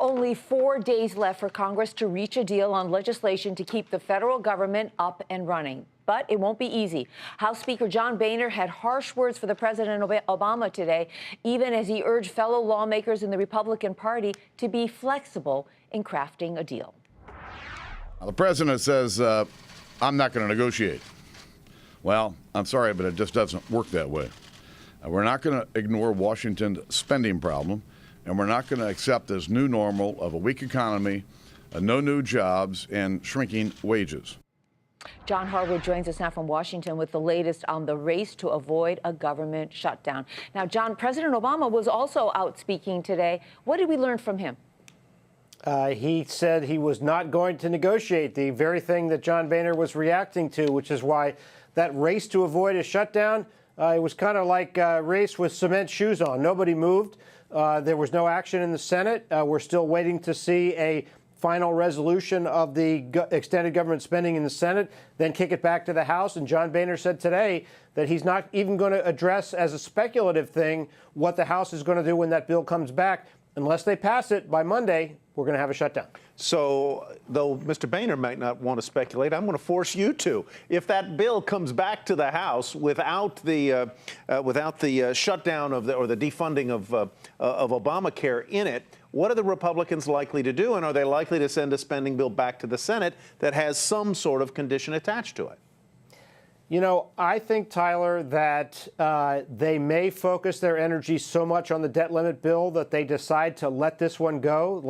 Only 4 days left for Congress to reach a deal on legislation to keep the federal government up and running. But it won't be easy. House Speaker John Boehner had harsh words for the President Obama today, even as he urged fellow lawmakers in the Republican Party to be flexible in crafting a deal. The president says, I'm not going to negotiate. Well, I'm sorry, but it just doesn't work that way. We're not going to ignore Washington's spending problem, and we're not going to accept this new normal of a weak economy, no new jobs, and shrinking wages. John Harwood joins us now from Washington with the latest on the race to avoid a government shutdown. Now, John, President Obama was also out speaking today. What did we learn from him? He said he was not going to negotiate, the very thing that John Boehner was reacting to, which is why that race to avoid a shutdown, it was kind of like a race with cement shoes on. Nobody moved. There was no action in the Senate. We're still waiting to see a final resolution of the extended government spending in the Senate, then kick it back to the House. And John Boehner said today that he's not even going to address as a speculative thing what the House is going to do when that bill comes back. Unless they pass it by Monday, we're going to have a shutdown. So, though Mr. Boehner might not want to speculate, I'm going to force you to. If that bill comes back to the House without the shutdown of or the defunding of Obamacare in it, what are the Republicans likely to do, and are they likely to send a spending bill back to the Senate that has some sort of condition attached to it? You know, I think, Tyler, that they may focus their energy so much on the debt limit bill that they decide to let this one go,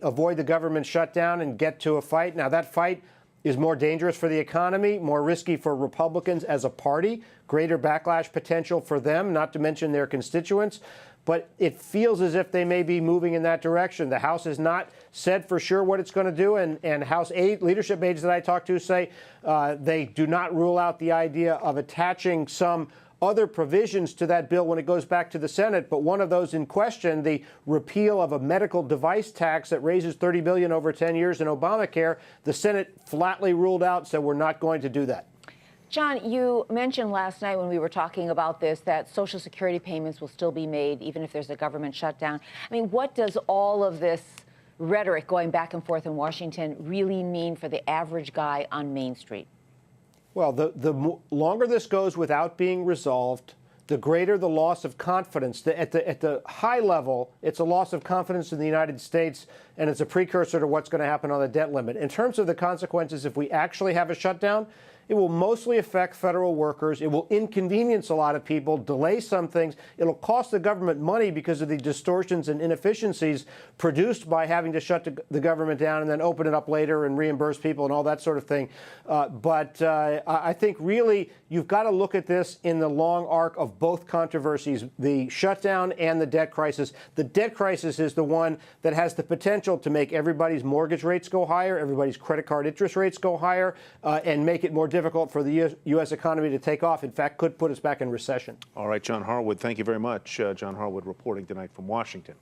avoid the government shutdown and get to a fight. Now, that fight is more dangerous for the economy, more risky for Republicans as a party, greater backlash potential for them, not to mention their constituents. But it feels as if they may be moving in that direction. The House has not said for sure what it's going to do, and House leadership aides that I talked to say they do not rule out the idea of attaching some other provisions to that bill when it goes back to the Senate. But one of those in question, the repeal of a medical device tax that raises $30 billion over 10 years in Obamacare, the Senate flatly ruled out, said we're not going to do that. John, you mentioned last night when we were talking about this that Social Security payments will still be made even if there's a government shutdown. I mean, what does all of this rhetoric going back and forth in Washington really mean for the average guy on Main Street? Well, the longer this goes without being resolved, the greater the loss of confidence. At the high level, it's a loss of confidence in the United States, and it's a precursor to what's going to happen on the debt limit. In terms of the consequences, if we actually have a shutdown, it will mostly affect federal workers. It will inconvenience a lot of people, delay some things. It'll cost the government money because of the distortions and inefficiencies produced by having to shut the government down and then open it up later and reimburse people and all that sort of thing. But I think really you've got to look at this in the long arc of both controversies, the shutdown and the debt crisis. The debt crisis is the one that has the potential to make everybody's mortgage rates go higher, everybody's credit card interest rates go higher, and make it more difficult for the U.S. economy to take off. In fact, could put us back in recession. All right, John Harwood, thank you very much. John Harwood reporting tonight from Washington.